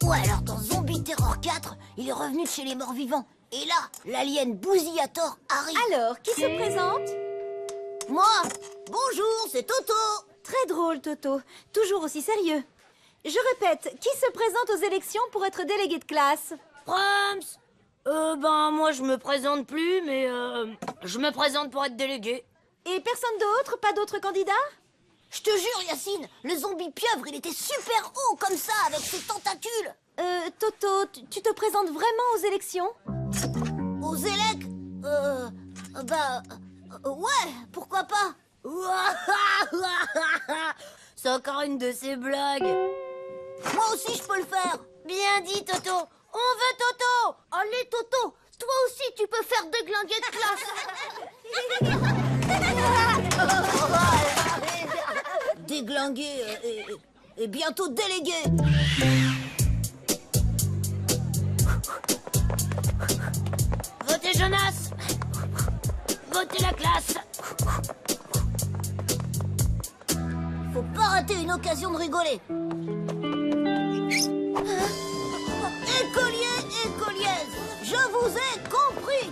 Ouais, alors dans Zombie Terror 4, il est revenu de chez les morts vivants. Et là, l'alien Bousillator arrive. Alors, qui se présente? Moi. Bonjour, c'est Toto. Très drôle, Toto. Toujours aussi sérieux. Je répète, qui se présente aux élections pour être délégué de classe? Prams. Moi je me présente plus, mais je me présente pour être délégué. Et personne d'autre? Pas d'autres candidats? Je te jure, Yacine, le zombie pieuvre, il était super haut comme ça, avec ses tentacules. Toto, tu te présentes vraiment aux élections? Aux élec? Ouais, pourquoi pas? C'est encore une de ces blagues. Moi aussi, je peux le faire. Bien dit, Toto. On veut Toto. Allez, Toto, toi aussi, tu peux faire déglinguer de classe. Déglinguer et bientôt délégué. Votez Jonas. Votez la classe. Faut pas rater une occasion de rigoler. Écoliers, écoliaises, je vous ai compris.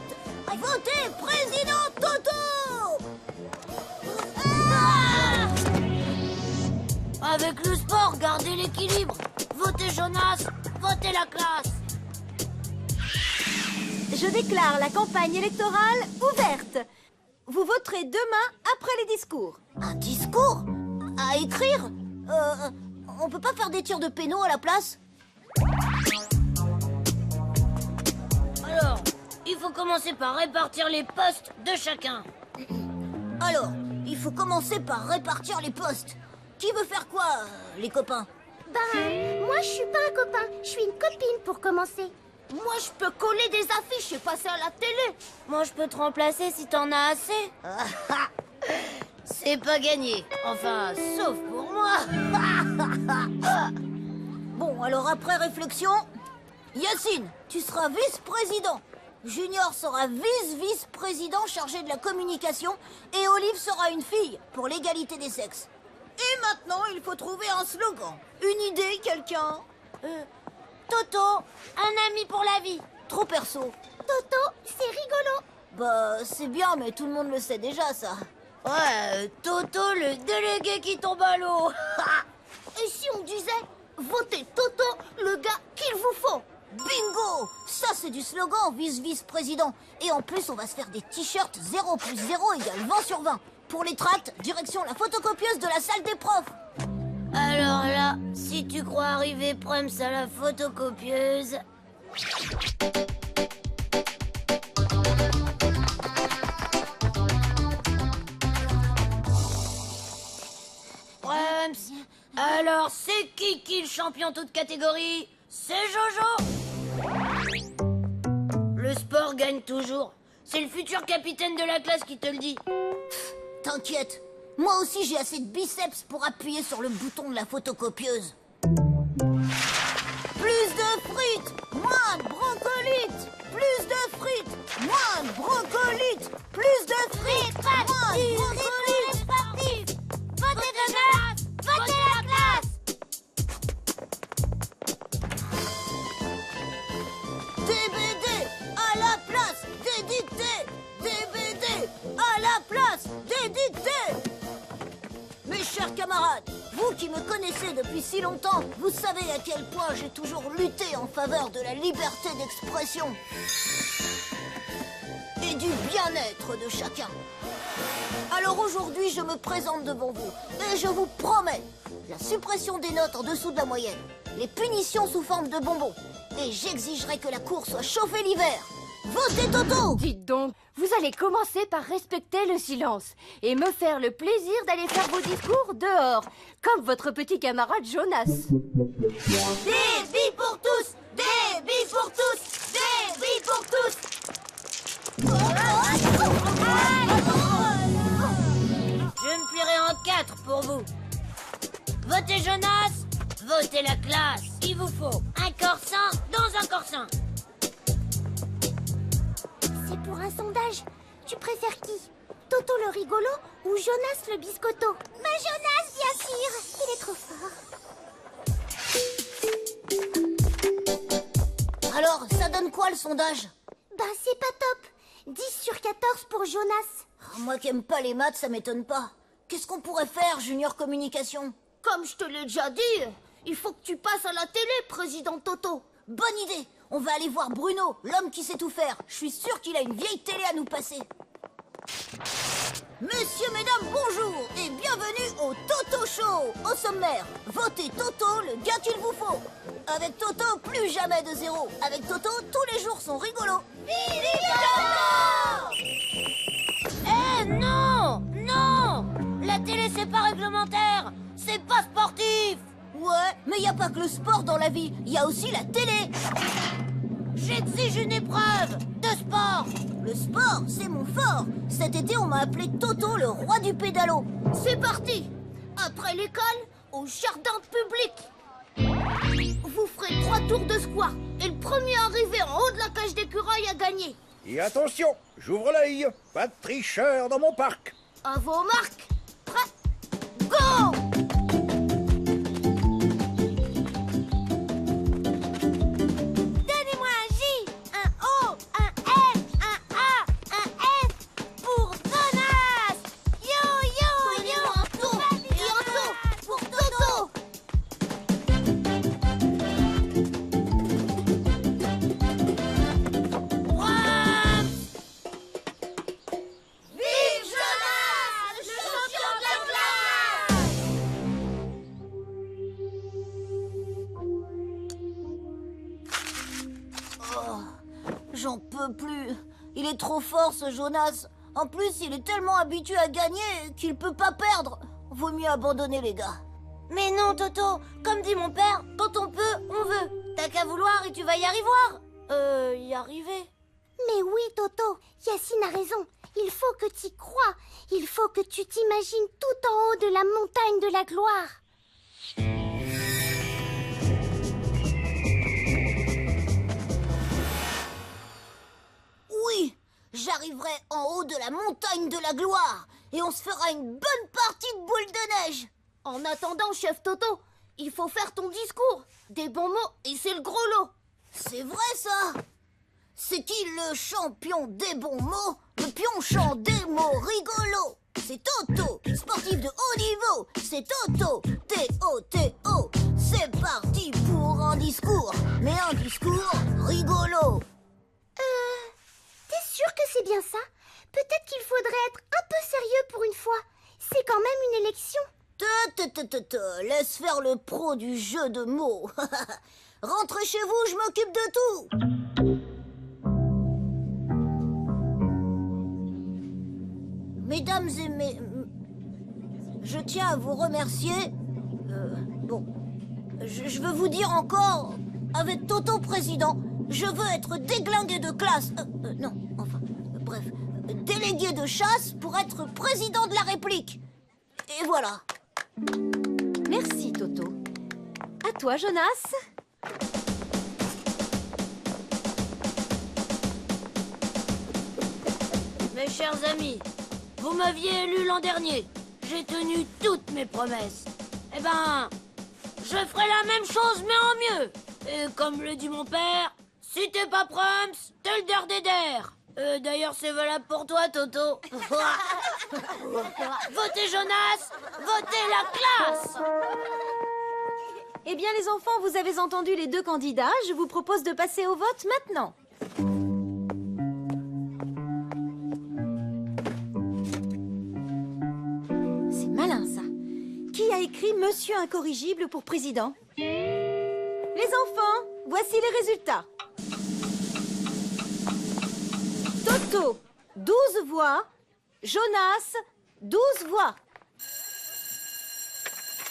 Votez président Toto. Avec le sport, gardez l'équilibre. Votez Jonas. Votez la classe. Je déclare la campagne électorale ouverte. Vous voterez demain après les discours. Un discours? À écrire? On peut pas faire des tirs de pénaux à la place? Alors, il faut commencer par répartir les postes de chacun. Alors, il faut commencer par répartir les postes. Qui veut faire quoi, les copains? Moi je suis pas un copain, je suis une copine pour commencer. Moi, je peux coller des affiches et passer à la télé. Moi, je peux te remplacer si t'en as assez. C'est pas gagné. Enfin, sauf pour moi. Bon, alors après réflexion, Yacine, tu seras vice-président. Junior sera vice-vice-président chargé de la communication. Et Olive sera une fille pour l'égalité des sexes. Et maintenant, il faut trouver un slogan. Une idée, quelqu'un? Toto, un ami pour la vie. Trop perso. Toto, c'est rigolo. Bah, c'est bien, mais tout le monde le sait déjà, ça. Ouais, Toto, le délégué qui tombe à l'eau. Et si on disait votez Toto, le gars qu'il vous faut? Bingo! Ça, c'est du slogan vice-vice-président. Et en plus, on va se faire des t-shirts 0 + 0 = 20 sur 20. Pour les tracts, direction la photocopieuse de la salle des profs. Alors là, si tu crois arriver Prams à la photocopieuse... Prams, alors c'est qui le champion toute catégorie? C'est Jojo. Le sport gagne toujours. C'est le futur capitaine de la classe qui te le dit. T'inquiète, moi aussi j'ai assez de biceps pour appuyer sur le bouton de la photocopieuse. Plus de frites, moins de broncolites. Plus de frites, moins de broncolites. Plus de frites, moins de broncolites. Votez Jonas, votez la classe. DBD à la place des dictées. DBD à la place des dictées. Mes chers camarades, vous qui me connaissez depuis si longtemps, vous savez à quel point j'ai toujours lutté en faveur de la liberté d'expression et du bien-être de chacun. Alors aujourd'hui, je me présente devant vous et je vous promets la suppression des notes en dessous de la moyenne, les punitions sous forme de bonbons et j'exigerai que la cour soit chauffée l'hiver. Votez Toto! Dites donc, vous allez commencer par respecter le silence et me faire le plaisir d'aller faire vos discours dehors, comme votre petit camarade Jonas. Des billes pour tous! Des billes pour tous! Des billes pour tous! Je me plierai en 4 pour vous. Votez Jonas, votez la classe. Il vous faut un corsin dans un corsin. C'est pour un sondage. Tu préfères qui? Toto le rigolo ou Jonas le biscotto? Mais Jonas, bien sûr. Il est trop fort. sondage? Ben, c'est pas top. 10 sur 14 pour Jonas. Moi qui aime pas les maths, ça m'étonne pas. Qu'est-ce qu'on pourrait faire, Junior Communication? Comme je te l'ai déjà dit, il faut que tu passes à la télé, président Toto. Bonne idée! On va aller voir Bruno, l'homme qui sait tout faire. Je suis sûr qu'il a une vieille télé à nous passer. Messieurs, mesdames, bonjour et bienvenue au Toto Show. Au sommaire, votez Toto, le gars qu'il vous faut. Avec Toto, plus jamais de zéro. Avec Toto, tous les jours sont rigolos. Vive Toto! Eh non! Non! La télé, c'est pas réglementaire! C'est pas sportif! Ouais, mais y a pas que le sport dans la vie, y a aussi la télé. J'exige une épreuve de sport! Le sport, c'est mon fort. Cet été, on m'a appelé Toto, le roi du pédalo. C'est parti. Après l'école, au jardin public. Vous ferez 3 tours de square. Et le premier arrivé en haut de la cage d'écureuil a gagné. Et attention, j'ouvre l'œil. Pas de tricheur dans mon parc. À vos marques. Prêt. Go! Donnez-moi un J, un O, un R, un A, un F pour Jonas! Yo, yo, yo! Donnez-moi un tour et un saut pour Toto. Vive Jonas, le champion de la classe! J'en peux plus. Il est trop fort, ce Jonas. En plus, il est tellement habitué à gagner qu'il peut pas perdre. Vaut mieux abandonner, les gars. Mais non, Toto, comme dit mon père, quand on peut, on veut. T'as qu'à vouloir et tu vas y arriver. Y arriver? Mais oui, Toto, Yacine a raison. Il faut que tu y crois. Il faut que tu t'imagines tout en haut de la montagne de la gloire. Oui, j'arriverai en haut de la montagne de la gloire. Et on se fera une bonne partie de boule de neige. En attendant, chef Toto, il faut faire ton discours. Des bons mots et c'est le gros lot. C'est vrai, ça. C'est qui le champion des bons mots? Le pionchant des mots rigolos. C'est Toto, sportif de haut niveau. C'est Toto, T-O-T-O. C'est parti pour un discours. Mais un discours rigolo. T'es sûr que c'est bien ça? Peut-être qu'il faudrait être un peu sérieux pour une fois. C'est quand même une élection. Laisse faire le pro du jeu de mots. Rentrez chez vous, je m'occupe de tout. Mesdames et je tiens à vous remercier. Je veux vous dire encore, avec Toto président, je veux être déglingué de classe. Non, enfin, bref, délégué de chasse pour être président de la République. Et voilà. Merci, Toto. À toi, Jonas. Mes chers amis, vous m'aviez élu l'an dernier. J'ai tenu toutes mes promesses. Eh ben, je ferai la même chose, mais en mieux. Et comme le dit mon père, si t'es pas prums, t'es le der des der. D'ailleurs, c'est valable pour toi, Toto. Votez Jonas, votez la classe. Eh bien, les enfants, vous avez entendu les deux candidats. Je vous propose de passer au vote maintenant. C'est malin, ça. Qui a écrit Monsieur Incorrigible pour président? Les enfants, voici les résultats. Toto, 12 voix. Jonas, 12 voix.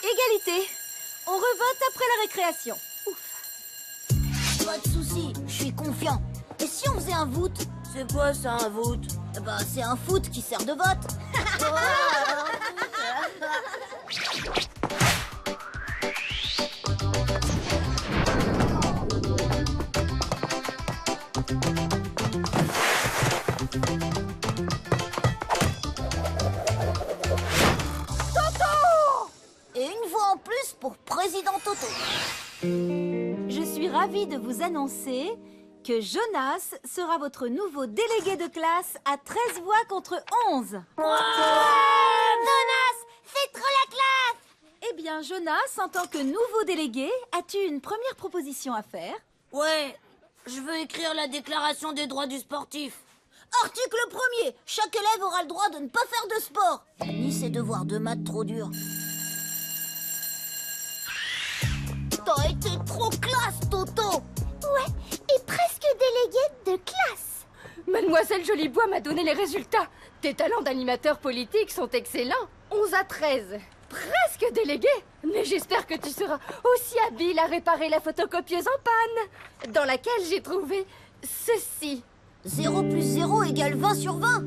Égalité. On revote après la récréation. Pas de soucis, je suis confiant. Et si on faisait un vote? C'est quoi ça, un vote? Bah, c'est un foot qui sert de vote. Et une voix en plus pour président Toto. Je suis ravie de vous annoncer que Jonas sera votre nouveau délégué de classe à 13 voix contre 11. Jonas, fais trop la classe! Eh bien, Jonas, en tant que nouveau délégué, as-tu une première proposition à faire? Ouais, je veux écrire la déclaration des droits du sportif. Article 1er. Chaque élève aura le droit de ne pas faire de sport. Ni ses devoirs de maths trop durs. T'as été trop classe, Toto. Ouais, et presque déléguée de classe. Mademoiselle Jolibois m'a donné les résultats. Tes talents d'animateur politique sont excellents. 11 à 13. Presque délégué. Mais j'espère que tu seras aussi habile à réparer la photocopieuse en panne, dans laquelle j'ai trouvé ceci. 0 plus 0 égale 20 sur 20.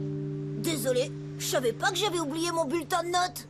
Désolé, je savais pas que j'avais oublié mon bulletin de notes.